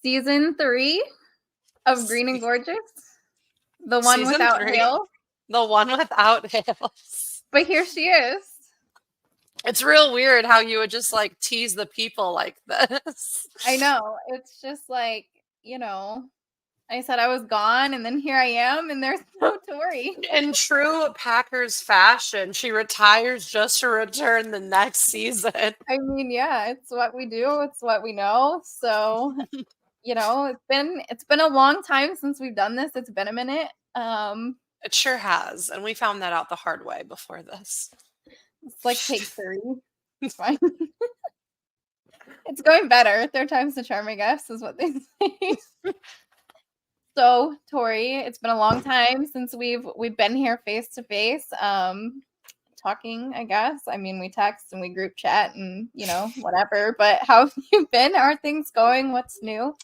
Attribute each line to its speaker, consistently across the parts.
Speaker 1: season 3 of Green and Gorgeous. The one
Speaker 2: Season
Speaker 1: without
Speaker 2: 3.
Speaker 1: Hale.
Speaker 2: The one without Hales.
Speaker 1: But here she is.
Speaker 2: It's real weird how you would just like tease the people like this.
Speaker 1: I know. It's just like, I said I was gone, and then here I am, and there's no Tori.
Speaker 2: In true Packers fashion, she retires just to return the next season.
Speaker 1: I mean, yeah, it's what we do. It's what we know. So, it's been a long time since we've done this. It's been a minute.
Speaker 2: It sure has, and we found that out the hard way before this.
Speaker 1: It's like take 3. It's fine. It's going better. Third time's the charm, I guess, is what they say. So, Tori, it's been a long time since we've been here face to face, talking, I guess. I mean, we text and we group chat and, whatever. But how have you been? How are things going? What's new?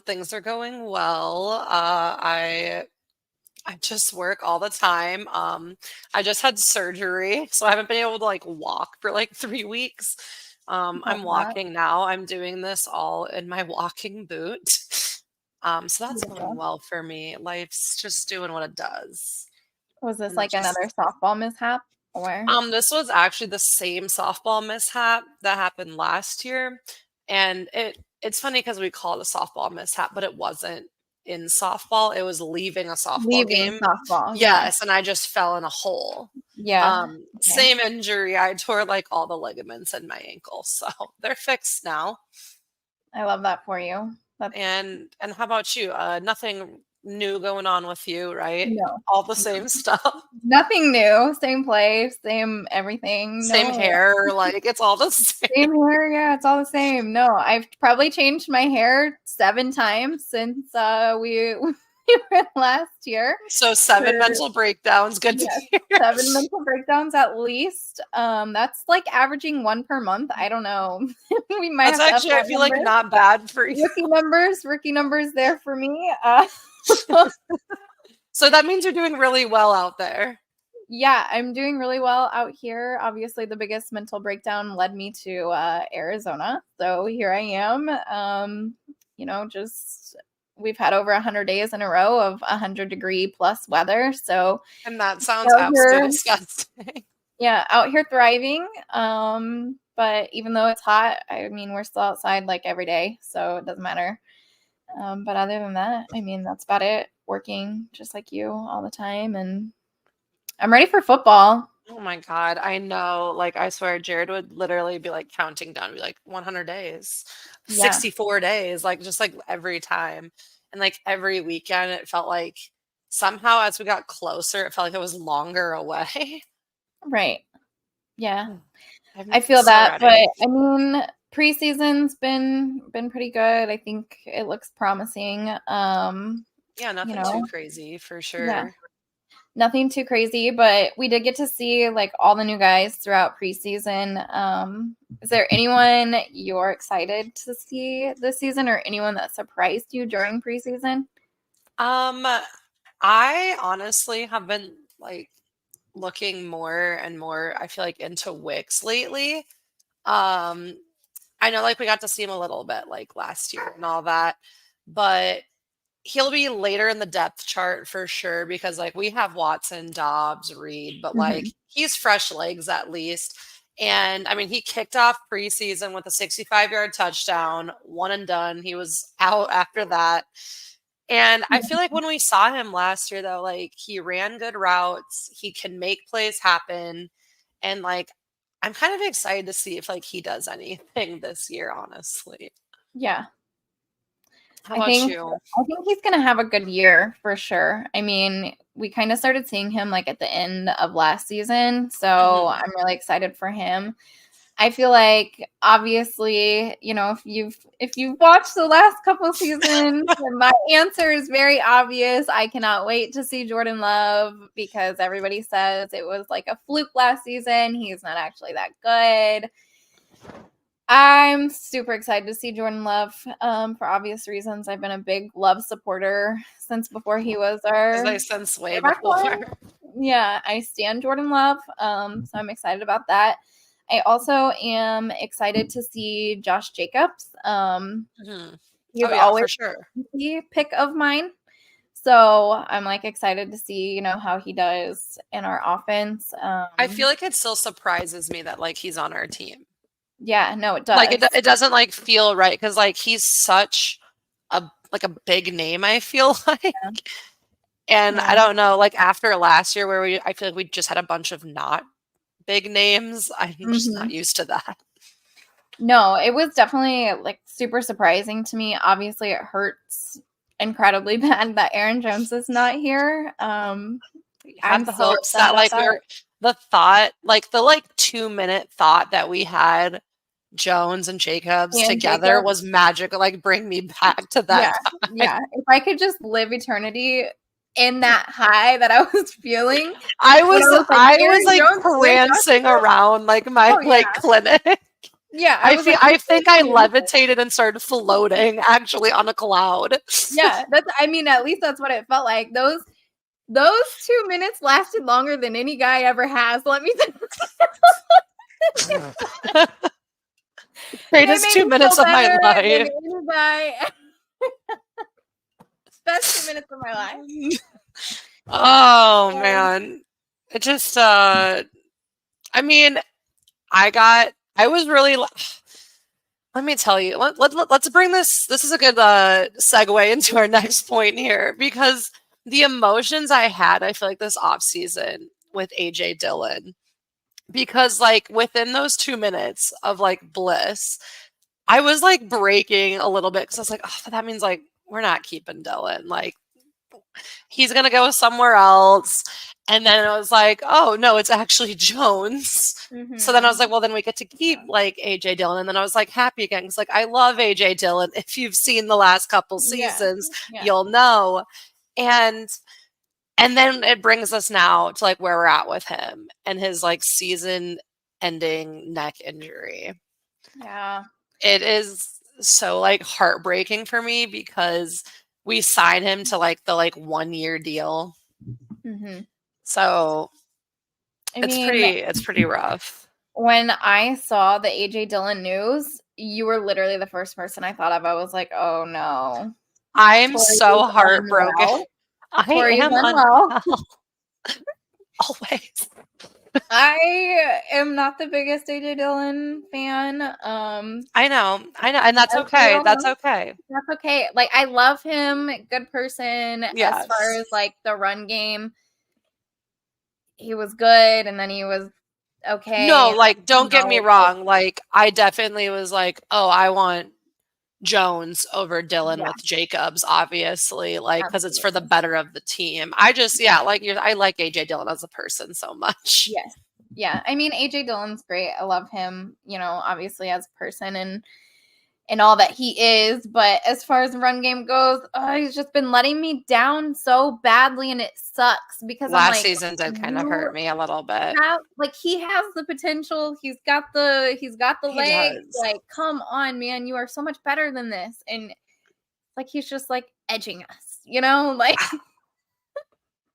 Speaker 2: Things are going well. I just work all the time. I just had surgery, so I haven't been able to like walk for like 3 weeks. I'm walking now. I'm doing this all in my walking boot. So that's going well for me. Life's just doing what it does.
Speaker 1: Was this like another softball mishap? Or
Speaker 2: this was actually the same softball mishap that happened last year. And it's funny because we call it a softball mishap, but it wasn't in softball. It was leaving a softball game.
Speaker 1: Softball.
Speaker 2: Yes, and I just fell in a hole.
Speaker 1: Yeah.
Speaker 2: Same injury. I tore like all the ligaments in my ankle. So they're fixed now.
Speaker 1: I love that for you.
Speaker 2: And how about you? Nothing new going on with you, right?
Speaker 1: No.
Speaker 2: All the same stuff.
Speaker 1: Nothing new. Same place, same everything.
Speaker 2: Same hair. Like it's all the same.
Speaker 1: Same hair. Yeah, it's all the same. No, I've probably changed my hair 7 times since we were last year.
Speaker 2: So 7 mental breakdowns. Good to hear.
Speaker 1: 7 mental breakdowns at least. That's like averaging 1 per month. I don't know. We might.
Speaker 2: That's actually, I feel like not bad for you.
Speaker 1: Rookie numbers there for me.
Speaker 2: So that means you're doing really well out there.
Speaker 1: Yeah, I'm doing really well out here. Obviously, the biggest mental breakdown led me to Arizona. So here I am. We've had over 100 days in a row of 100-degree plus weather. So,
Speaker 2: and that sounds absolutely disgusting.
Speaker 1: Yeah, out here thriving. But even though it's hot, I mean, we're still outside like every day, so it doesn't matter. But other than that, I mean, that's about it. Working just like you all the time, and I'm ready for football.
Speaker 2: Oh my God, I know. Like, I swear, Jared would literally be like counting down, be like 100 days, 64 days, like just like every time. And like every weekend, it felt like somehow as we got closer, it felt like it was longer away.
Speaker 1: Right. Yeah. I feel that, but I mean, preseason's been pretty good. I think it looks promising.
Speaker 2: Yeah, nothing too crazy for sure.
Speaker 1: Yeah. Nothing too crazy, but we did get to see like all the new guys throughout preseason. Is there anyone you're excited to see this season, or anyone that surprised you during preseason?
Speaker 2: I honestly have been like looking more and more, I feel like, into Wicks lately. I know like we got to see him a little bit like last year and all that, but he'll be later in the depth chart for sure because like we have Watson, Dobbs, Reed, but like he's fresh legs at least. And I mean, he kicked off preseason with a 65-yard touchdown, one and done. He was out after that. And I feel like when we saw him last year, though, like he ran good routes, he can make plays happen. And like, I'm kind of excited to see if like he does anything this year, honestly.
Speaker 1: Yeah.
Speaker 2: How about you?
Speaker 1: I think he's going to have a good year for sure. I mean, we kind of started seeing him like at the end of last season. So I'm really excited for him. I feel like obviously, if you've watched the last couple seasons, my answer is very obvious. I cannot wait to see Jordan Love because everybody says it was like a fluke last season. He's not actually that good. I'm super excited to see Jordan Love for obvious reasons. I've been a big Love supporter since before he was our.
Speaker 2: Since way before.
Speaker 1: Yeah, I stand Jordan Love, so I'm excited about that. I also am excited to see Josh Jacobs. He's
Speaker 2: Oh yeah,
Speaker 1: always
Speaker 2: for sure.
Speaker 1: a pick of mine. So I'm like excited to see, how he does in our offense.
Speaker 2: I feel like it still surprises me that like he's on our team.
Speaker 1: Yeah, no, it
Speaker 2: Like
Speaker 1: does.
Speaker 2: it doesn't like feel right because like he's such a like a big name, I feel like.
Speaker 1: Yeah.
Speaker 2: And I
Speaker 1: Yeah.
Speaker 2: don't know, like after last year where I feel like we just had a bunch of not big names, I'm just not
Speaker 1: Mhm.
Speaker 2: used to that.
Speaker 1: No, it was definitely like super surprising to me. Obviously, it hurts incredibly bad that Aaron Jones is not here.
Speaker 2: We
Speaker 1: I'm
Speaker 2: had the
Speaker 1: so
Speaker 2: hopes
Speaker 1: upset
Speaker 2: that
Speaker 1: about
Speaker 2: like we
Speaker 1: that.
Speaker 2: were the thought, like the like 2 minute thought that we had Jones and Jacobs
Speaker 1: And
Speaker 2: together
Speaker 1: Jacob,
Speaker 2: was magical. Like bring me back to
Speaker 1: yeah,
Speaker 2: that time.
Speaker 1: yeah. If I could just live eternity in that high that I was feeling
Speaker 2: I
Speaker 1: when
Speaker 2: was
Speaker 1: I was like,
Speaker 2: I was
Speaker 1: Aaron
Speaker 2: like
Speaker 1: Jones played
Speaker 2: prancing
Speaker 1: basketball.
Speaker 2: around like my
Speaker 1: Oh
Speaker 2: like
Speaker 1: yeah,
Speaker 2: clinic.
Speaker 1: yeah. I was like,
Speaker 2: I
Speaker 1: this
Speaker 2: think
Speaker 1: is
Speaker 2: I
Speaker 1: amazing.
Speaker 2: levitated and started floating actually on a cloud.
Speaker 1: Yeah, that's. I mean, at least that's what it felt like. Those 2 minutes lasted longer than any guy ever has. Let me tell you. They
Speaker 2: Greatest
Speaker 1: made
Speaker 2: two
Speaker 1: me feel
Speaker 2: minutes of my
Speaker 1: better than
Speaker 2: life.
Speaker 1: any guy. Best 2 minutes of my life.
Speaker 2: Oh
Speaker 1: Um,
Speaker 2: man. It just I mean, I was really let me tell you. Let's bring this is a good segue into our next point here because the emotions I had, I feel like this off season with AJ Dillon because like within those 2 minutes of like bliss, I was like breaking a little bit because I was like, oh, that means like we're not keeping Dillon. Like he's gonna go somewhere else. And then I was like, oh no, it's actually Jones. So then I was like, well, then we get to keep like AJ Dillon. And then I was like happy again. Because like I love AJ Dillon. If you've seen the last couple
Speaker 1: yeah,
Speaker 2: seasons,
Speaker 1: yeah,
Speaker 2: you'll know. And and then it brings us now to like where we're at with him and his like season ending neck injury.
Speaker 1: yeah.
Speaker 2: It is so like heartbreaking for me because we signed him to like the like 1 year deal.
Speaker 1: hmm
Speaker 2: So
Speaker 1: I mean,
Speaker 2: it's pretty rough.
Speaker 1: when I saw the AJ Dillon news, you were literally the first person I thought of. I was like, oh no,
Speaker 2: I'm so
Speaker 1: Tori's
Speaker 2: heartbroken.
Speaker 1: unwell.
Speaker 2: I
Speaker 1: Tori's
Speaker 2: am
Speaker 1: unwell.
Speaker 2: unwell. Always.
Speaker 1: I am not the biggest AJ Dillon fan.
Speaker 2: I know. And that's
Speaker 1: As we
Speaker 2: okay.
Speaker 1: all
Speaker 2: That's
Speaker 1: know,
Speaker 2: okay.
Speaker 1: that's okay. Like I love him, good person. As far
Speaker 2: Yes.
Speaker 1: as like the run game, he was good, and then he was okay.
Speaker 2: No,
Speaker 1: And
Speaker 2: like don't get me
Speaker 1: like
Speaker 2: wrong. Like I definitely was like, oh, I want Jones over Dillon
Speaker 1: yeah,
Speaker 2: with Jacobs, obviously, like because it's for the
Speaker 1: absolutely,
Speaker 2: better of the team. I just, yeah, like I like AJ Dillon as a person so much.
Speaker 1: yes, yeah. I mean, AJ Dillon's great. I love him. Obviously as a person and all that he is. But as far as the run game goes, he's just been letting me down so badly, and it sucks because I'm
Speaker 2: Last
Speaker 1: like,
Speaker 2: season did kind of
Speaker 1: you
Speaker 2: hurt me a little bit.
Speaker 1: he has the potential. He's got the
Speaker 2: He
Speaker 1: legs.
Speaker 2: does.
Speaker 1: Like, come on, man, you are so much better than this. And like he's just like edging us, like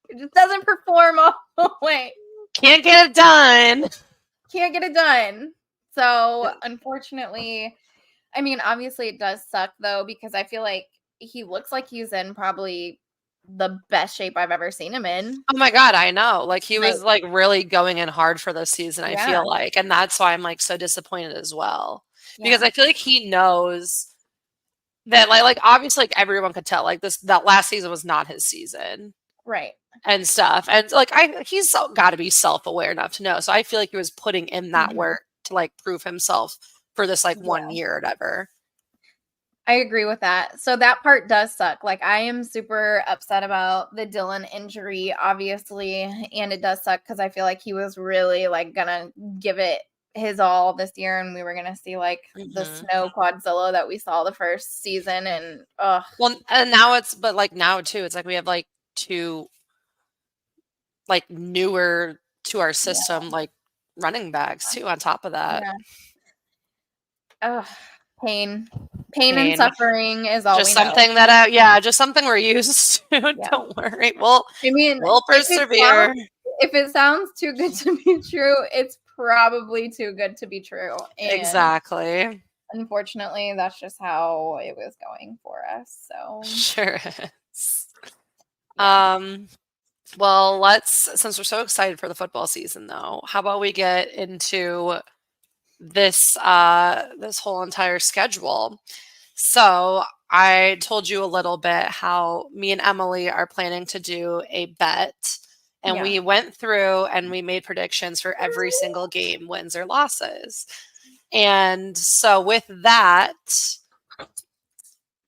Speaker 1: it just doesn't perform all the way.
Speaker 2: Can't get it done.
Speaker 1: Can't get it done. So unfortunately, I mean, obviously it does suck though, because I feel like he looks like he's in probably the best shape I've ever seen him in.
Speaker 2: Oh my God, I know. Like he
Speaker 1: Like,
Speaker 2: was like really going in hard for this season, I
Speaker 1: yeah,
Speaker 2: feel like. And that's why I'm like so disappointed as well. Because
Speaker 1: yeah,
Speaker 2: I feel like he knows that like obviously like everyone could tell like that last season was not his season
Speaker 1: right.
Speaker 2: and stuff. And like he's got to be self-aware enough to know. So I feel like he was putting in that
Speaker 1: Mhm.
Speaker 2: work to like prove himself for this like
Speaker 1: Yeah.
Speaker 2: 1 year or whatever.
Speaker 1: I agree with that. So that part does suck. Like I am super upset about the Dillon injury, obviously, and it does suck because I feel like he was really like gonna give it his all this year, and we were gonna see like the
Speaker 2: Mhm.
Speaker 1: snow quadzilla that we saw the first season, and
Speaker 2: Well, and now but like now too, it's like we have like two like newer to our
Speaker 1: yeah,
Speaker 2: system like running backs too on top of that.
Speaker 1: yeah, ugh, pain, pain and
Speaker 2: Pain.
Speaker 1: suffering is all
Speaker 2: Just
Speaker 1: we know.
Speaker 2: something that yeah, just something we're used to.
Speaker 1: Yeah,
Speaker 2: Don't worry. We'll
Speaker 1: if it sounds
Speaker 2: persevere.
Speaker 1: if it sounds too good to be true, it's probably too good to be true, and
Speaker 2: Exactly.
Speaker 1: unfortunately, that's just how it was going for us. So
Speaker 2: Sure is.
Speaker 1: yeah.
Speaker 2: Well, since we're so excited for the football season though, how about we get into this whole entire schedule. So I told you a little bit how me and Emily are planning to do a bet. And
Speaker 1: Yeah.
Speaker 2: we went through and we made predictions for every single game, wins or losses. And so with that,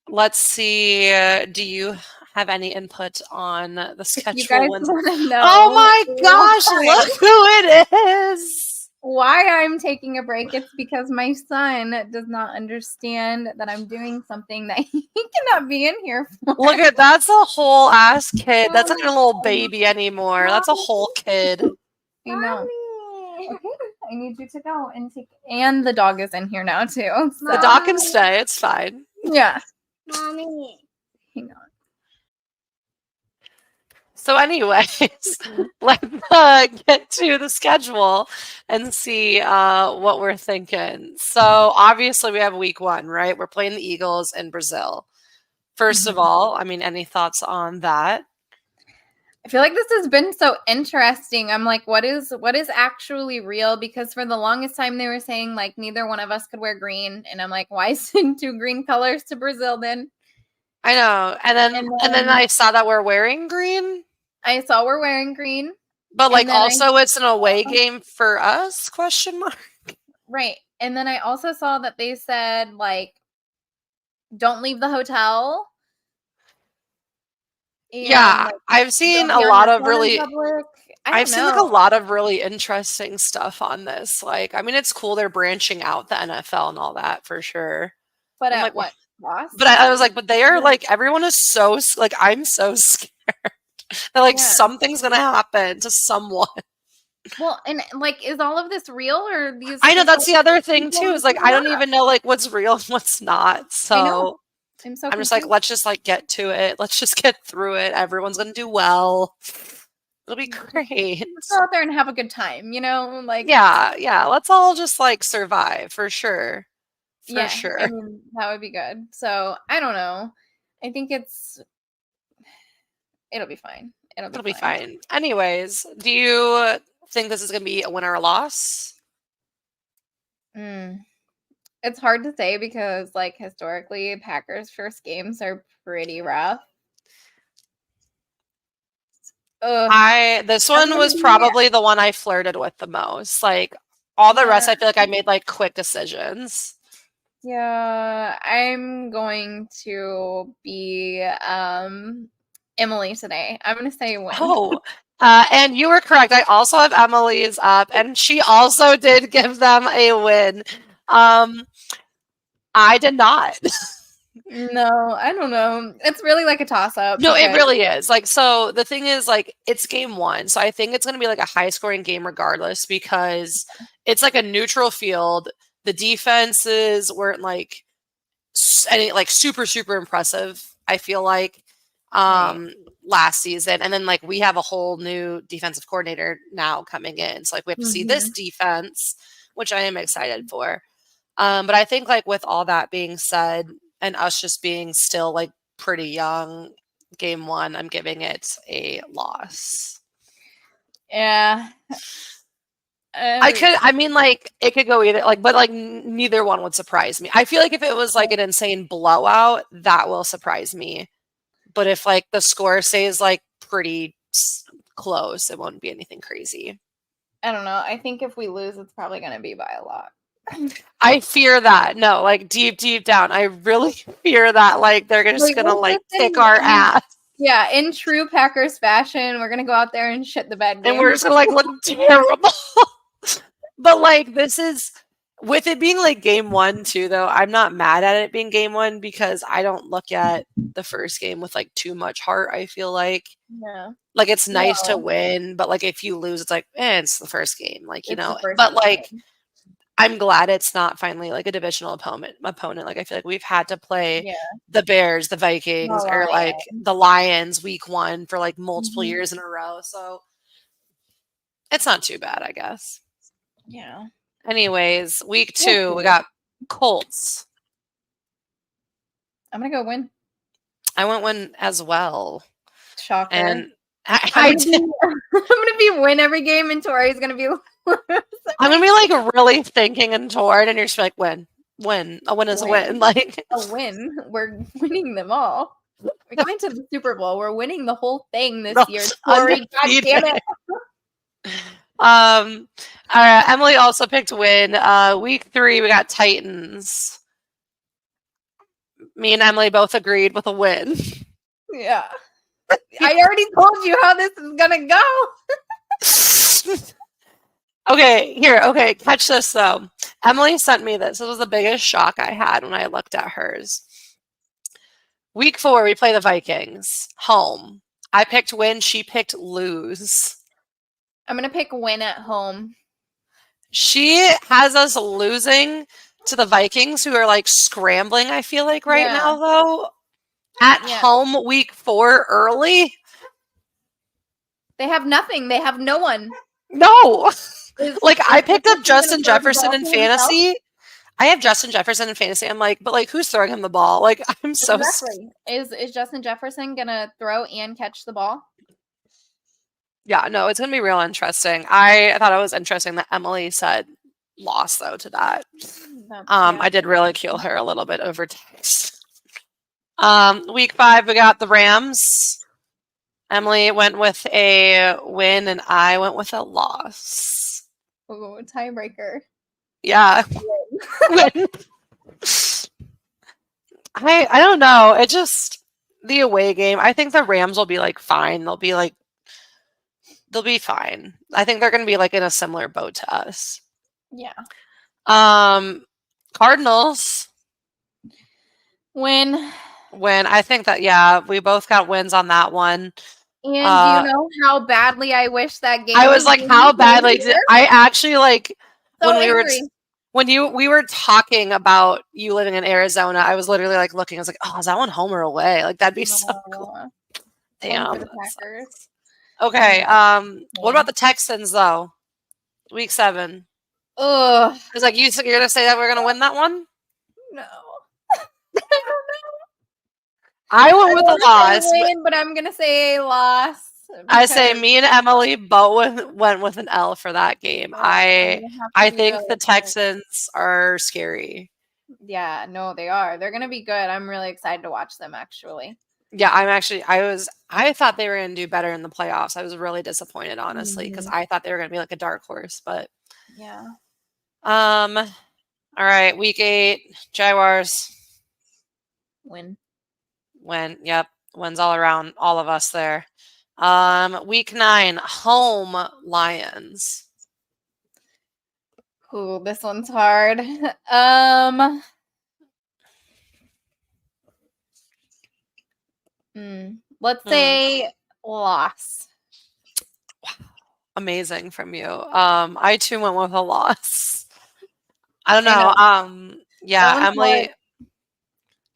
Speaker 2: let's see. Do you have any input on the
Speaker 1: You
Speaker 2: schedule
Speaker 1: guys
Speaker 2: wins?
Speaker 1: want to
Speaker 2: Oh
Speaker 1: know
Speaker 2: my gosh, look who it is.
Speaker 1: why I'm taking a break? It's because my son does not understand that I'm doing something that he cannot be in here for.
Speaker 2: Look at that's a whole ass kid. That's not a little baby anymore. That's a whole kid.
Speaker 1: I know. Okay, I need you to go and take. And the dog is in here now too. So.
Speaker 2: The dog can stay. It's fine.
Speaker 1: Yeah. Mommy. Hang on.
Speaker 2: So, anyways, let's get to the schedule and see what we're thinking. So, obviously, we have week 1, right? We're playing the Eagles in Brazil. First of all, I mean, any thoughts on that?
Speaker 1: I feel like this has been so interesting. I'm like, what is actually real? Because for the longest time they were saying like neither one of us could wear green, and I'm like, why send 2 green colors to Brazil then?
Speaker 2: I know, and then I saw that we're wearing green.
Speaker 1: I saw we're wearing green,
Speaker 2: but like also it's an away game for us? Question mark.
Speaker 1: Right, and then I also saw that they said like, don't leave the hotel.
Speaker 2: Yeah,
Speaker 1: like,
Speaker 2: I've seen a lot of really
Speaker 1: I've
Speaker 2: seen like a lot of really interesting stuff on this. Like, I mean, it's cool they're branching out the NFL and all that for sure.
Speaker 1: But
Speaker 2: I'm
Speaker 1: at
Speaker 2: like,
Speaker 1: what cost?
Speaker 2: But I was like, but they are like, everyone is so like, I'm so scared that like something's gonna happen to someone.
Speaker 1: Well, and like, is all of this real or these?
Speaker 2: I know that's the other thing too. Is like I don't even know like what's real and what's not. So
Speaker 1: I'm so
Speaker 2: just like, let's just like get to it. Let's just get through it. Everyone's gonna do well. It'll be great.
Speaker 1: Let's go out there and have a good time, you know? Like
Speaker 2: yeah. Let's all just like survive for sure. For sure.
Speaker 1: I mean, that would be good. So I don't know. I think it'll be fine. It'll
Speaker 2: be fine. Anyways, do you think this is gonna be a win or a loss?
Speaker 1: It's hard to say because like historically Packers first games are pretty rough.
Speaker 2: This one was probably the one I flirted with the most. Like all the rest I feel like I made like quick decisions.
Speaker 1: Yeah, I'm going to be Emily today. I'm going to say win.
Speaker 2: Oh, and you were correct. I also have Emily's up, and she also did give them a win. I did not.
Speaker 1: No, I don't know. It's really like a toss-up.
Speaker 2: No, it really is. Like, so the thing is, like, it's game 1. So I think it's going to be like a high-scoring game regardless because it's like a neutral field. The defenses weren't like any like super, super impressive, I feel like, last season. And then like we have a whole new defensive coordinator now coming in. So like we have to see this defense, which I am excited for. But I think like with all that being said, and us just being still like pretty young, game 1, I'm giving it a loss.
Speaker 1: Yeah.
Speaker 2: I mean, like, it could go either, like, but like neither one would surprise me. I feel like if it was like an insane blowout, that will surprise me. But if like the score stays like pretty close, it won't be anything crazy.
Speaker 1: I don't know. I think if we lose, it's probably going to be by a lot.
Speaker 2: I fear that. No, like deep down, I really fear that. Like they're just gonna like kick our ass.
Speaker 1: Yeah, in true Packers fashion, we're gonna go out there and shit the bed.
Speaker 2: And we're just gonna like look terrible. But like this is with it being like game 1 too, though. I'm not mad at it being game 1 because I don't look at the first game with like too much heart. I feel like, like it's nice to win, but like if you lose, it's like, it's the first game, like you know. But like. I'm glad it's not finally like a divisional opponent. Like I feel like we've had to play the Bears, the Vikings, or like the Lions week 1 for like multiple years in a row. So it's not too bad, I guess.
Speaker 1: Yeah.
Speaker 2: Anyways, week 2, we got Colts.
Speaker 1: I'm gonna go win.
Speaker 2: I went win as well.
Speaker 1: Shocker.
Speaker 2: And
Speaker 1: I'm
Speaker 2: I
Speaker 1: gonna,
Speaker 2: did.
Speaker 1: I'm gonna be win every game, and Tori's gonna be.
Speaker 2: I'm gonna be like really thinking and torn, and you're just like, win. A win is a win. Like
Speaker 1: a win. We're winning them all. We're going to the Super Bowl. We're winning the whole thing this year. Tori, God damn it.
Speaker 2: All right, Emily also picked win. Week 3, we got Titans. Me and Emily both agreed with a win.
Speaker 1: Yeah. I already told you how this is gonna go.
Speaker 2: Okay, catch this though. Emily sent me this. This was the biggest shock I had when I looked at hers. Week 4, we play the Vikings. Home. I picked win, she picked lose.
Speaker 1: I'm gonna pick win at home.
Speaker 2: She has us losing to the Vikings, who are like scrambling, I feel like, right now, though. At home, week 4 early.
Speaker 1: They have nothing. They have no one.
Speaker 2: No. Like, I picked up Justin Jefferson in fantasy. I have Justin Jefferson in fantasy. I'm like, but like, who's throwing him the ball? Like, I'm so
Speaker 1: exactly. Is Justin Jefferson gonna throw and catch the ball?
Speaker 2: Yeah, no, it's gonna be real interesting. I thought it was interesting that Emily said loss though to that. I did ridicule her a little bit over text. Week 5, we got the Rams. Emily went with a win and I went with a loss.
Speaker 1: Oh, tiebreaker.
Speaker 2: Yeah. Win. I don't know. It just the away game. I think the Rams will be like fine. They'll be fine. I think they're going to be like in a similar boat to us.
Speaker 1: Yeah.
Speaker 2: Cardinals.
Speaker 1: Win.
Speaker 2: I think that we both got wins on that one.
Speaker 1: And do you know how badly I wish that game?
Speaker 2: I was like, how badly did I actually like
Speaker 1: so
Speaker 2: when we were talking about you living in Arizona? I was literally like looking. I was like, oh, is that one home or away? Like that'd be so cool. Damn. Okay. What about the Texans though? Week 7.
Speaker 1: Ugh.
Speaker 2: It's like you're gonna say that we're gonna win that one?
Speaker 1: No.
Speaker 2: I went with a loss.
Speaker 1: Win, but I'm gonna say a loss.
Speaker 2: I say me and Emily both went with an L for that game. I think the Texans are scary.
Speaker 1: Yeah, no, they are. They're gonna be good. I'm really excited to watch them actually.
Speaker 2: Yeah, I thought they were gonna do better in the playoffs. I was really disappointed, honestly, because I thought they were gonna be like a dark horse, but
Speaker 1: yeah.
Speaker 2: All right, week 8, Jaguars.
Speaker 1: Win.
Speaker 2: Yep. Wins all around, all of us there. Week 9, home Lions.
Speaker 1: Ooh, this one's hard. Let's say loss.
Speaker 2: Wow. Amazing from you. I too went with a loss. I don't know. Yeah,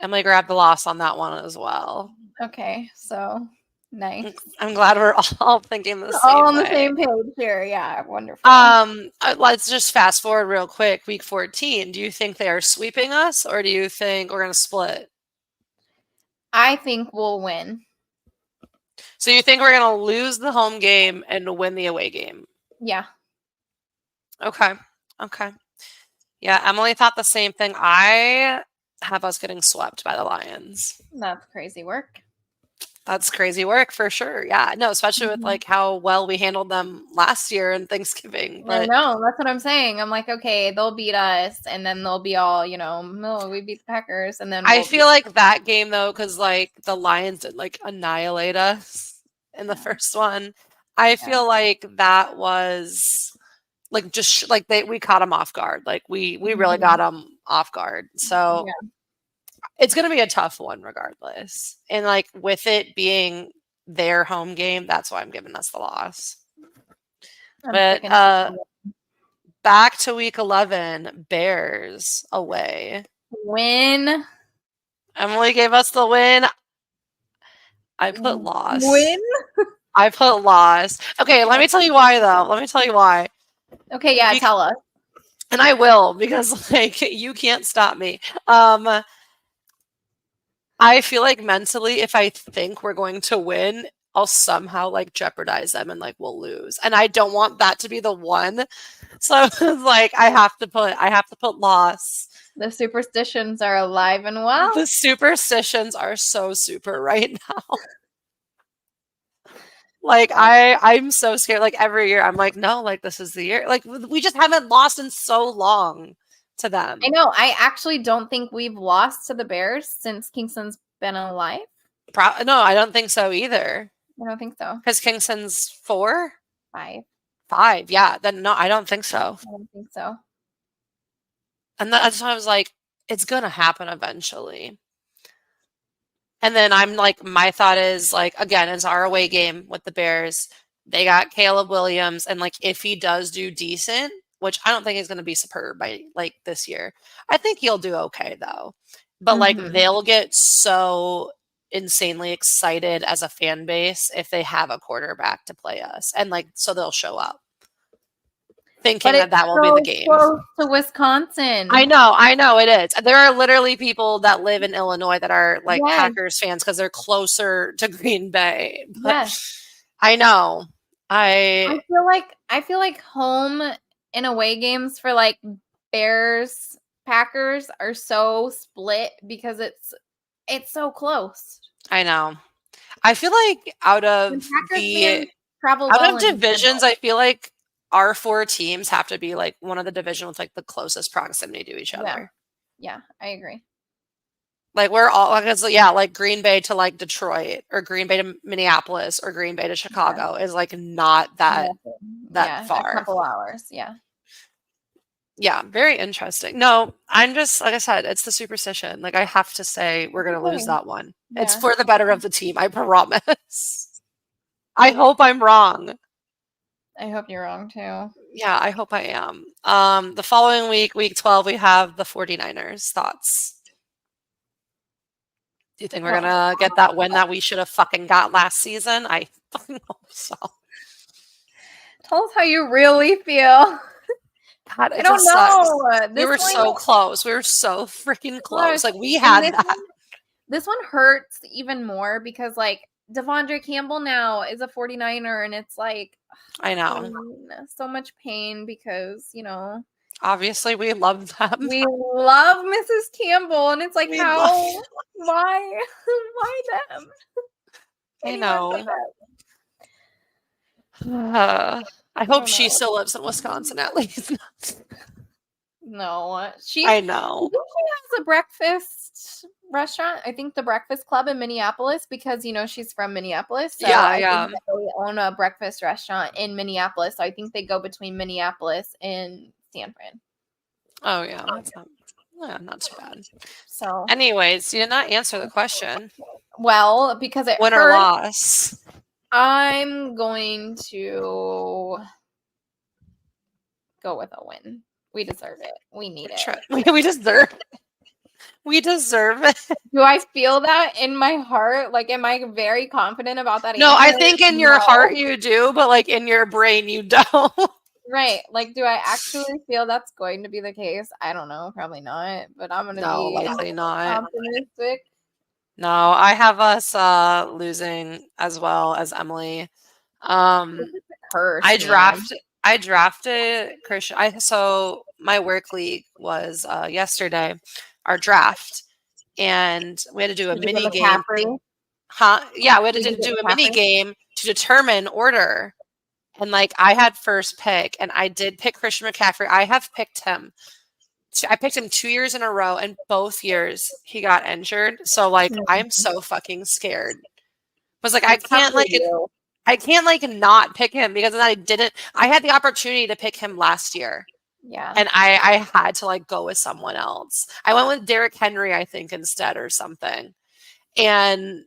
Speaker 2: Emily grabbed the loss on that one as well.
Speaker 1: Okay, so nice.
Speaker 2: I'm glad we're all thinking the same
Speaker 1: all on
Speaker 2: way.
Speaker 1: the same page here. Yeah, wonderful.
Speaker 2: Let's just fast forward real quick. Week 14. Do you think they are sweeping us, or do you think we're gonna split?
Speaker 1: I think we'll win.
Speaker 2: So you think we're gonna lose the home game and win the away game?
Speaker 1: Yeah.
Speaker 2: Okay. Yeah, Emily thought the same thing. I have us getting swept by the Lions.
Speaker 1: That's crazy work.
Speaker 2: That's crazy work for sure. Yeah, no, especially with like how well we handled them last year and Thanksgiving. But
Speaker 1: no, that's what I'm saying. I'm like, okay, they'll beat us, and then they'll be all, no, we beat the Packers, and then
Speaker 2: I feel like that game though, because like the Lions did like annihilate us in the first one. I feel like that was like just like we caught them off guard. Like we really got them off guard. So. Yeah. It's going to be a tough one regardless. And like with it being their home game, that's why I'm giving us the loss. But back to week 11, Bears away.
Speaker 1: Win.
Speaker 2: Emily gave us the win. I put loss.
Speaker 1: Win?
Speaker 2: I put loss. Okay, let me tell you why though. Let me tell you why.
Speaker 1: Okay, yeah, tell us.
Speaker 2: And I will, because like you can't stop me. I feel like mentally, if I think we're going to win, I'll somehow like jeopardize them and like we'll lose. And I don't want that to be the one. So it's like I have to put loss.
Speaker 1: The superstitions are alive and well.
Speaker 2: The superstitions are so super right now. Like I'm so scared. Like every year I'm like, no, like this is the year. Like we just haven't lost in so long to them.
Speaker 1: I know. I actually don't think we've lost to the Bears since Kingston's been alive.
Speaker 2: No, I don't think so either.
Speaker 1: I don't think so.
Speaker 2: Because Kingston's 4?
Speaker 1: 5.
Speaker 2: 5, yeah. Then no, I don't think so.
Speaker 1: I don't think so.
Speaker 2: And that's why I was like, it's gonna happen eventually. And then I'm like, my thought is like, again, it's our away game with the Bears. They got Caleb Williams, and like if he does do decent, which I don't think he's gonna be superb by like this year. I think he'll do okay though. But like they'll get so insanely excited as a fan base if they have a quarterback to play us. And like so they'll show up. Thinking that will be the game.
Speaker 1: Close to Wisconsin.
Speaker 2: I know it is. There are literally people that live in Illinois that are like Packers fans because they're closer to Green Bay. But
Speaker 1: Yes.
Speaker 2: I know.
Speaker 1: I feel like home and away games for like Bears, Packers are so split because it's so close.
Speaker 2: I know. I feel like out of divisions, I feel like our 4 teams have to be like one of the divisions with like the closest proximity to each other.
Speaker 1: Yeah, I agree.
Speaker 2: Like we're all like Green Bay to like Detroit or Green Bay to Minneapolis or Green Bay to Chicago is like not that far.
Speaker 1: A couple hours, yeah.
Speaker 2: Yeah, very interesting. No, I'm just like I said, it's the superstition. Like I have to say we're gonna lose that one. Yeah. It's for the better of the team, I promise. I hope I'm wrong.
Speaker 1: I hope you're wrong too.
Speaker 2: Yeah, I hope I am. The following week, week 12, we have the 49ers. Thoughts? Do you think we're gonna get that win that we should have fucking got last season? I fucking hope so.
Speaker 1: Tell us how you really feel.
Speaker 2: God, I don't know. We were so close. We were so freaking close. Like we had that.
Speaker 1: This one hurts even more because like Devondre Campbell now is a 49er and it's like
Speaker 2: I know.
Speaker 1: So much pain because, you know,
Speaker 2: obviously we love them.
Speaker 1: We love Mrs. Campbell and it's like why them?
Speaker 2: I know. I hope she still lives in Wisconsin at least.
Speaker 1: No,
Speaker 2: I know.
Speaker 1: She has a breakfast restaurant. I think the Breakfast Club in Minneapolis because you know she's from Minneapolis. So I think they own a breakfast restaurant in Minneapolis. So I think they go between Minneapolis and San Fran.
Speaker 2: Oh yeah, that's not too bad.
Speaker 1: So,
Speaker 2: anyways, you did not answer the question.
Speaker 1: Well, because it
Speaker 2: win or loss.
Speaker 1: I'm going to go with a win. We deserve it. We need it.
Speaker 2: We deserve it. We deserve it.
Speaker 1: Do I feel that in my heart? Like, am I very confident about that?
Speaker 2: No, I think in your heart you do, but like in your brain you don't.
Speaker 1: Right. Like, do I actually feel that's going to be the case? I don't know. Probably not. But I'm going to be
Speaker 2: likely not.
Speaker 1: Optimistic.
Speaker 2: No, I have us losing as well as Emily. I drafted Christian. So my work league was yesterday, our draft, and we had to do a mini game. Yeah, we had to do a mini game to determine order. And like I had first pick, and I did pick Christian McCaffrey. I have picked him. I picked him 2 years in a row, and both years he got injured. So like I'm so fucking scared. I was like, I can't not pick him because then I had the opportunity to pick him last year.
Speaker 1: Yeah.
Speaker 2: And I had to like go with someone else. I went with Derrick Henry, I think, instead or something. And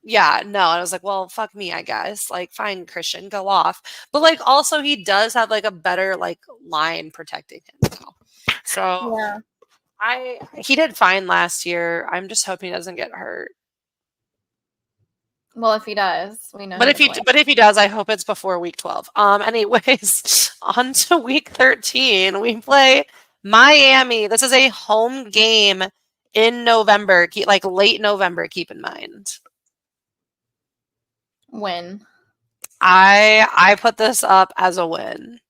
Speaker 2: yeah, no, I was like, well, fuck me, I guess. Like, fine, Christian, go off. But like also he does have like a better like line protecting him now. So yeah. He did fine last year. I'm just hoping he doesn't get hurt.
Speaker 1: Well, if he does, we know.
Speaker 2: But if he does, I hope it's before week 12. Anyways, on to week 13. We play Miami. This is a home game in November, like late November, keep in mind.
Speaker 1: Win.
Speaker 2: I put this up as a win.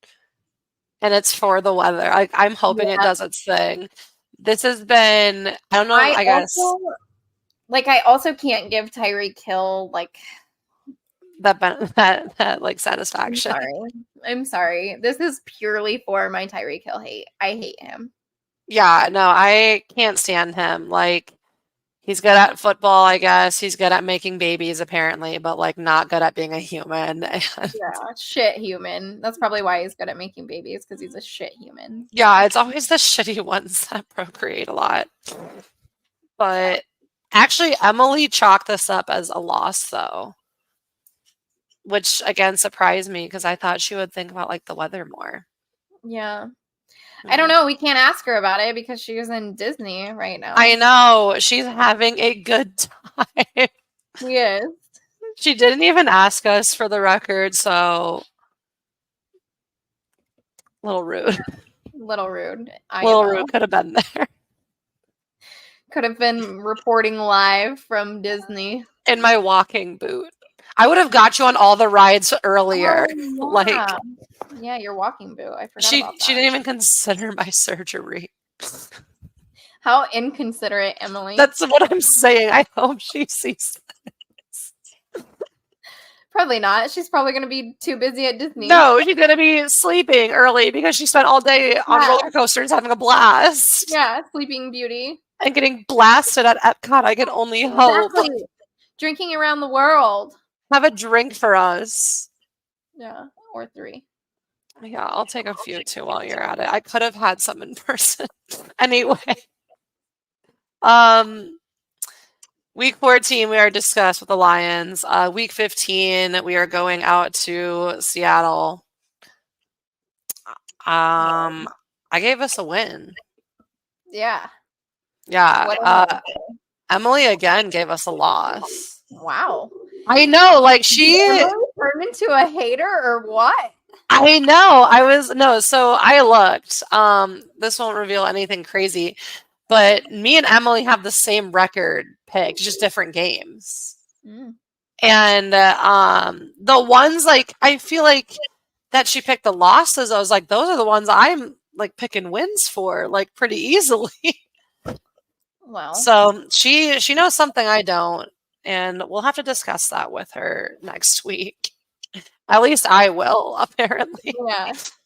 Speaker 2: And it's for the weather. I'm hoping it does its thing. This has been, I don't know, I guess.
Speaker 1: I also can't give Tyreek Hill, like,
Speaker 2: that like satisfaction.
Speaker 1: I'm sorry. This is purely for my Tyreek Hill hate. I hate him.
Speaker 2: Yeah, no, I can't stand him. Like, he's good at football, I guess. He's good at making babies, apparently, but like not good at being a human.
Speaker 1: Yeah, shit human. That's probably why he's good at making babies, because he's a shit human.
Speaker 2: Yeah, it's always the shitty ones that procreate a lot. But actually, Emily chalked this up as a loss, though. Which, again, surprised me because I thought she would think about, like, the weather more.
Speaker 1: Yeah. I don't know. We can't ask her about it because she's in Disney right now.
Speaker 2: I know. She's having a good time.
Speaker 1: Yes.
Speaker 2: She didn't even ask us for the record, so a little rude.
Speaker 1: Little rude.
Speaker 2: Little rude could have been there.
Speaker 1: Could have been reporting live from Disney.
Speaker 2: In my walking boot. I would have got you on all the rides earlier.
Speaker 1: Oh, yeah. Your walking boot. I forgot about that.
Speaker 2: She didn't even consider my surgery.
Speaker 1: How inconsiderate, Emily.
Speaker 2: That's what I'm saying. I hope she sees this.
Speaker 1: Probably not. She's probably going to be too busy at Disney.
Speaker 2: No, she's going to be sleeping early because she spent all day on roller coasters having a blast.
Speaker 1: Yeah, Sleeping Beauty.
Speaker 2: And getting blasted at Epcot. I can only hope.
Speaker 1: Exactly. Drinking around the world.
Speaker 2: Have a drink for us.
Speaker 1: Yeah, or 3.
Speaker 2: Yeah, I'll take a few too while you're at it. I could have had some in person. Anyway. Week 14, we are discussed with the Lions. Week 15, we are going out to Seattle. I gave us a win.
Speaker 1: Yeah.
Speaker 2: Yeah. Emily again gave us a loss.
Speaker 1: Wow.
Speaker 2: I know, like she
Speaker 1: turned into a hater or what?
Speaker 2: I know. So I looked. This won't reveal anything crazy, but me and Emily have the same record picked, just different games. And the ones like I feel like that she picked the losses, I was like, those are the ones I'm like picking wins for, like pretty easily.
Speaker 1: Well,
Speaker 2: so she knows something I don't, and we'll have to discuss that with her next week. At least I will, apparently.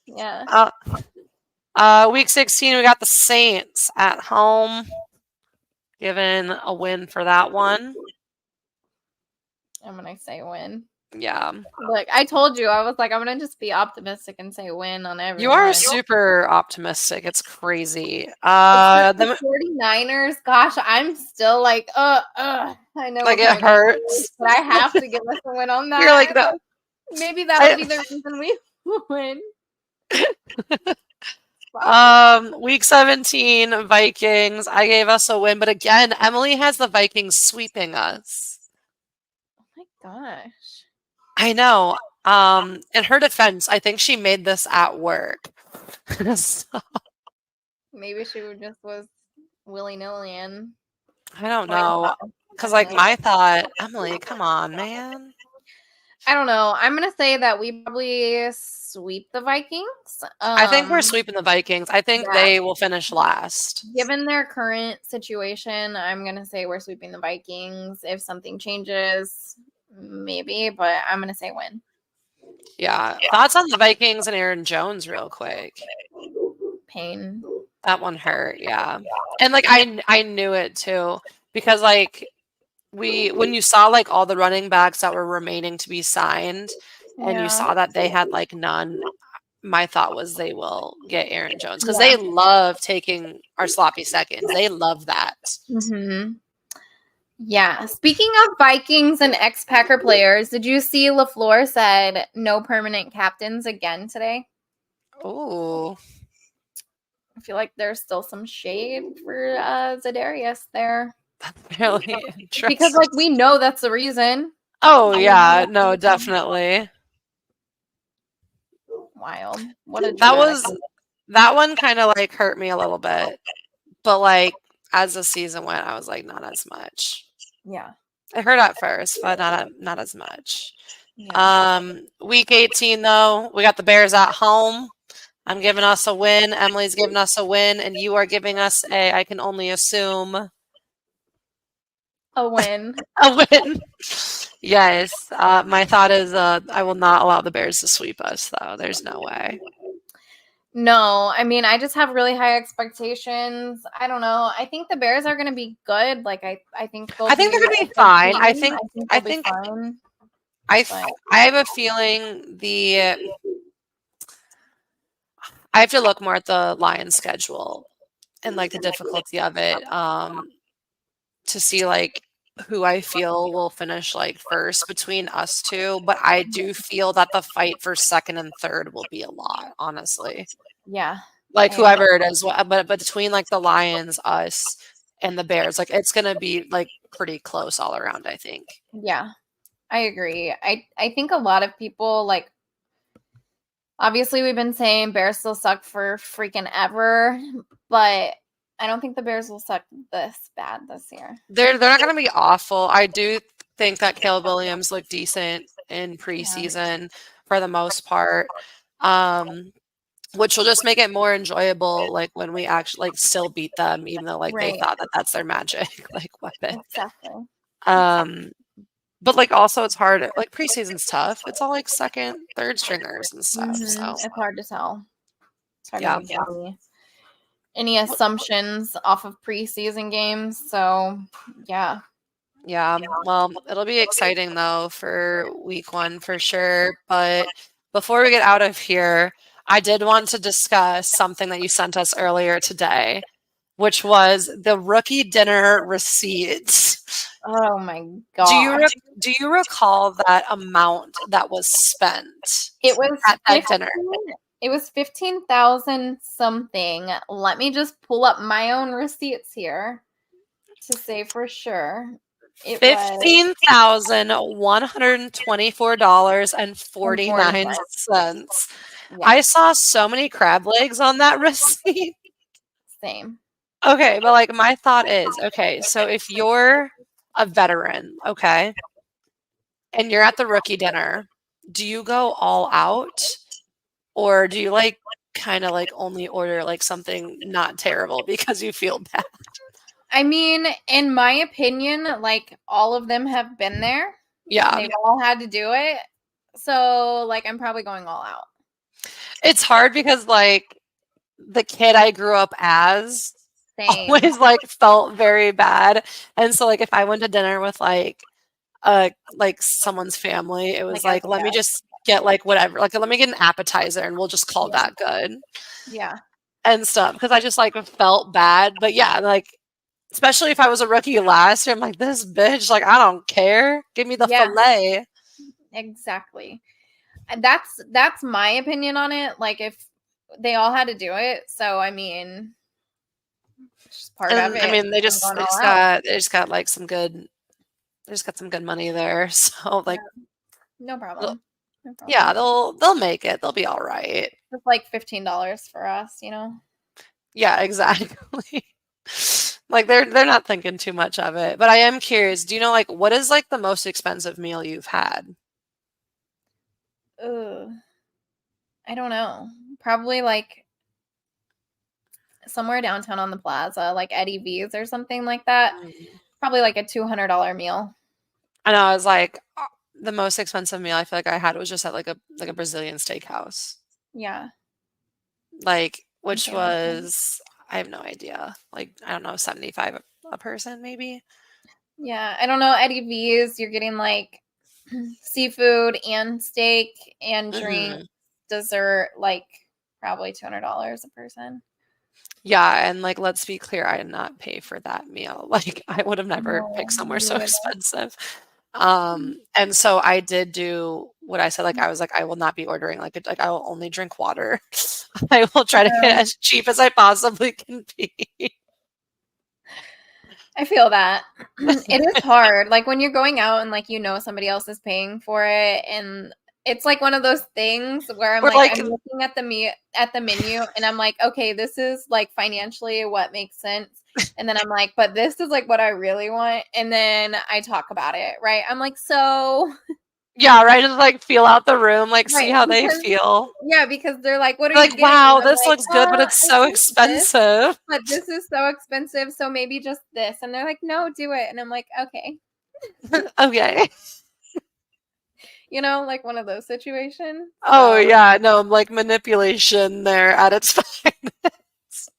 Speaker 1: Yeah.
Speaker 2: Week 16, we got the Saints at home. Given a win for that one.
Speaker 1: I'm going to say win.
Speaker 2: Yeah.
Speaker 1: Look, I told you. I was like, I'm going to just be optimistic and say win on everyone.
Speaker 2: You are super optimistic. It's crazy.
Speaker 1: The 49ers, gosh, I'm still like, I know.
Speaker 2: Like it hurts.
Speaker 1: But I have to give us a win on that.
Speaker 2: You're like, no.
Speaker 1: Maybe that'll be the reason we win.
Speaker 2: Week 17, Vikings. I gave us a win, but again, Emily has the Vikings sweeping us.
Speaker 1: Oh my gosh.
Speaker 2: I know. In her defense, I think she made this at work. So.
Speaker 1: Maybe she just was willy-nilly and
Speaker 2: I don't know. Because like my thought, Emily, come on, man.
Speaker 1: I don't know. I'm going to say that we probably sweep the Vikings.
Speaker 2: I think we're sweeping the Vikings. I think they will finish last.
Speaker 1: Given their current situation, I'm going to say we're sweeping the Vikings. If something changes, maybe, but I'm going to say win.
Speaker 2: Yeah. Thoughts on the Vikings and Aaron Jones real quick?
Speaker 1: Pain.
Speaker 2: That one hurt, yeah. And like I knew it too because like when you saw like all the running backs that were remaining to be signed and you saw that they had like none, my thought was they will get Aaron Jones because they love taking our sloppy seconds. They love that.
Speaker 1: Mm-hmm. Yeah. Speaking of Vikings and ex-Packer players, did you see LaFleur said no permanent captains again today?
Speaker 2: Oh.
Speaker 1: I feel like there's still some shade for Za'Darius there.
Speaker 2: That's really interesting.
Speaker 1: Because like we know that's the reason.
Speaker 2: Oh yeah, no, definitely.
Speaker 1: Wild. What a
Speaker 2: That one kind of like hurt me a little bit, but like as the season went, I was like, not as much.
Speaker 1: Yeah.
Speaker 2: It hurt at first, but not as much.
Speaker 1: Yeah.
Speaker 2: Week 18 though, we got the Bears at home. I'm giving us a win. Emily's giving us a win, and you are giving us I can only assume,
Speaker 1: A win.
Speaker 2: a win. Yes. My thought is I will not allow the Bears to sweep us, though. There's no way.
Speaker 1: No, I mean, I just have really high expectations. I don't know. I think the Bears are going to be good. Like, I think they'll
Speaker 2: I think
Speaker 1: be
Speaker 2: they're
Speaker 1: a
Speaker 2: going to be
Speaker 1: good
Speaker 2: fine.
Speaker 1: team.
Speaker 2: I
Speaker 1: I
Speaker 2: think
Speaker 1: think
Speaker 2: I
Speaker 1: they'll be
Speaker 2: think
Speaker 1: fine. But
Speaker 2: I have a feeling I have to look more at the Lions schedule and like the difficulty of it to see like who I feel will finish like first between us two, but I do feel that the fight for second and third will be a lot, honestly.
Speaker 1: yeah,
Speaker 2: Like
Speaker 1: I agree.
Speaker 2: whoever it is, but between like the Lions, us, and the Bears, like it's gonna be like pretty close all around, I think.
Speaker 1: Yeah, I agree. I think a lot of people like obviously we've been saying Bears still suck for freaking ever, but I don't think the Bears will suck this bad this year.
Speaker 2: They're not gonna be awful. I do think that Caleb Williams looked decent in
Speaker 1: Yeah.
Speaker 2: preseason for the most part. Um, which will just make it more enjoyable, like when we actually like still beat them, even though like they
Speaker 1: Right.
Speaker 2: thought that that's their magic like weapon.
Speaker 1: Exactly.
Speaker 2: Um, but like also it's hard. Like preseason's tough. It's all like second, third stringers and stuff. So
Speaker 1: It's hard to tell. It's hard to
Speaker 2: yeah,
Speaker 1: make any assumptions off of preseason games. So, yeah.
Speaker 2: yeah. Well, it'll be exciting though for week 1 for sure. But before we get out of here, I did want to discuss something that you sent us earlier today, which was the rookie dinner receipts.
Speaker 1: Oh my
Speaker 2: Do you
Speaker 1: gosh.
Speaker 2: do you recall that amount that was spent
Speaker 1: It was
Speaker 2: at that
Speaker 1: 15
Speaker 2: dinner?
Speaker 1: it was 15,000 something. Let me just pull up my own receipts here to say for sure. It was $145.
Speaker 2: $15,124.49.
Speaker 1: Yeah,
Speaker 2: I saw so many crab legs on that receipt.
Speaker 1: same.
Speaker 2: Okay, but like my thought is, okay, so if you're a veteran, okay, and you're at the rookie dinner, do you go all out? Or do you like kind of like only order like something not terrible because you feel bad?
Speaker 1: I mean, in my opinion, like all of them have been there.
Speaker 2: Yeah.
Speaker 1: They've all had to do it. So, like I'm probably going all out.
Speaker 2: It's hard because like the kid I grew up as
Speaker 1: Same.
Speaker 2: always like felt very bad. And so like if I went to dinner with like someone's family, it was like let me just get like whatever. Like let me get an appetizer and we'll just call that good.
Speaker 1: Yeah.
Speaker 2: And stuff because I just like felt bad. But yeah, like especially if I was a rookie last year, I'm like, this bitch, like, I don't care. Give me the filet.
Speaker 1: Exactly. And that's my opinion on it. Like if they all had to do it, so I mean, it's just part of
Speaker 2: And
Speaker 1: it.
Speaker 2: I mean,
Speaker 1: They
Speaker 2: just got like some good, they just got some good money there. So like,
Speaker 1: no problem.
Speaker 2: Yeah, they'll make it. They'll be all right.
Speaker 1: It's like $15 for us, you know.
Speaker 2: Yeah, exactly. Like they're not thinking too much of it. But I am curious. Do you know like what is like the most expensive meal you've had?
Speaker 1: Ugh. I don't know. Probably like somewhere downtown on the plaza, like Eddie V's or something like that. Probably like a $200 meal.
Speaker 2: I know. I was like the most expensive meal I feel like I had was just at like a Brazilian steakhouse.
Speaker 1: Yeah.
Speaker 2: Like which was I have no idea. Like I don't know, 75 a person maybe.
Speaker 1: Yeah, I don't know. Eddie V's, you're getting like seafood and steak and drink, dessert, like probably $200 a person.
Speaker 2: Yeah, and like let's be clear, I did not pay for that meal. Like I would have never picked somewhere so expensive. And so I did do what I said. Like I was like, I will not be ordering like I will only drink water. I will try to get as cheap as I possibly can be.
Speaker 1: I feel that. It is hard. Like when you're going out and like you know somebody else is paying for it and It's like one of those things where
Speaker 2: We're
Speaker 1: I'm looking at the menu and I'm like, okay, this is like financially what makes sense. And then I'm like, but this is like what I really want. And then I talk about it, right? I'm like, so
Speaker 2: yeah, right. Just like feel out the room, like see
Speaker 1: right,
Speaker 2: how they feel.
Speaker 1: yeah, because they're like, what are
Speaker 2: They're
Speaker 1: you
Speaker 2: like,
Speaker 1: getting?
Speaker 2: wow,
Speaker 1: And I'm
Speaker 2: this
Speaker 1: like,
Speaker 2: looks good, but it's
Speaker 1: I
Speaker 2: so
Speaker 1: think this,
Speaker 2: expensive.
Speaker 1: but this is so expensive, so maybe just this. And they're like, no, do it. And I'm like, okay.
Speaker 2: Okay.
Speaker 1: You know, like one of those situations.
Speaker 2: Oh
Speaker 1: So
Speaker 2: yeah, no, like manipulation there at its finest.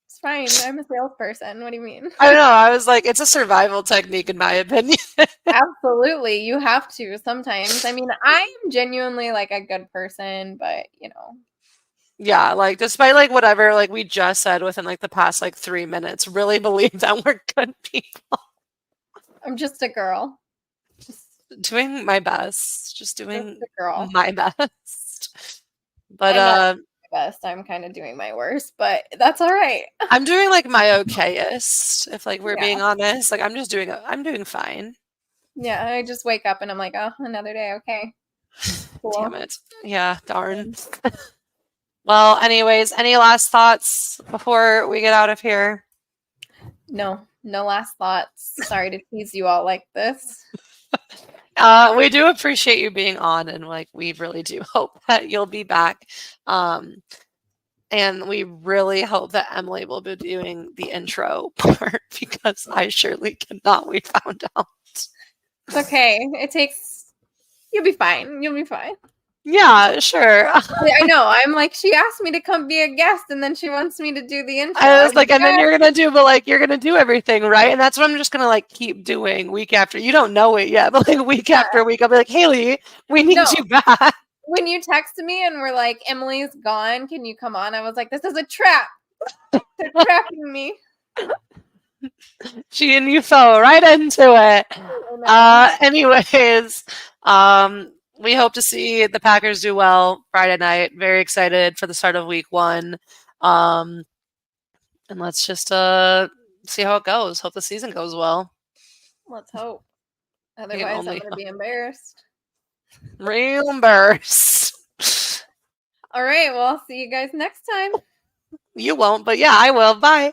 Speaker 1: it's fine. I'm a salesperson. What do you mean?
Speaker 2: I don't know. I was like, it's a survival technique, in my opinion.
Speaker 1: Absolutely. You have to sometimes. I mean, I am genuinely like a good person, but you know,
Speaker 2: Yeah, like despite like whatever like we just said within like the past like 3 minutes, really believe that we're good people.
Speaker 1: I'm just a girl. Just
Speaker 2: Doing my best, just
Speaker 1: just
Speaker 2: doing
Speaker 1: a girl.
Speaker 2: my best. But
Speaker 1: I'm not my best. I'm kind of doing my worst, but that's all right.
Speaker 2: I'm doing like my okayest, if like we're
Speaker 1: Yeah.
Speaker 2: being honest. Like I'm doing fine.
Speaker 1: Yeah, I just wake up and I'm like, "Oh, another day. Okay.
Speaker 2: Damn
Speaker 1: Cool."
Speaker 2: it. Yeah, darn. Well, anyways, any last thoughts before we get out of here?
Speaker 1: No. No last thoughts. Sorry to tease you all like this.
Speaker 2: We do appreciate you being on, and like we really do hope that you'll be back. And we really hope that Emily will be doing the intro part because I surely cannot. We found out.
Speaker 1: It's okay. You'll be fine. You'll be fine.
Speaker 2: Yeah, sure.
Speaker 1: Yeah, I know. I'm like, she asked me to come be a guest and then she wants me to do the intro.
Speaker 2: I was like, and then
Speaker 1: "Yeah."
Speaker 2: you're gonna do everything, right? And that's what I'm just gonna like keep doing week after. You don't know it yet, but like week
Speaker 1: Yeah.
Speaker 2: after week, I'll be like, Haley, we need
Speaker 1: No.
Speaker 2: you back.
Speaker 1: When you texted me and were like, Emily's gone, can you come on? I was like, this is a trap. They're trapping me.
Speaker 2: You fell right into it. Anyways, we hope to see the Packers do well Friday night. Very excited for the start of week 1. And let's just see how it goes. Hope the season goes well.
Speaker 1: Let's hope. Otherwise, I'm going to be embarrassed.
Speaker 2: Reimburse.
Speaker 1: All right. Well, I'll see you guys next time.
Speaker 2: You won't, but yeah, I will. Bye.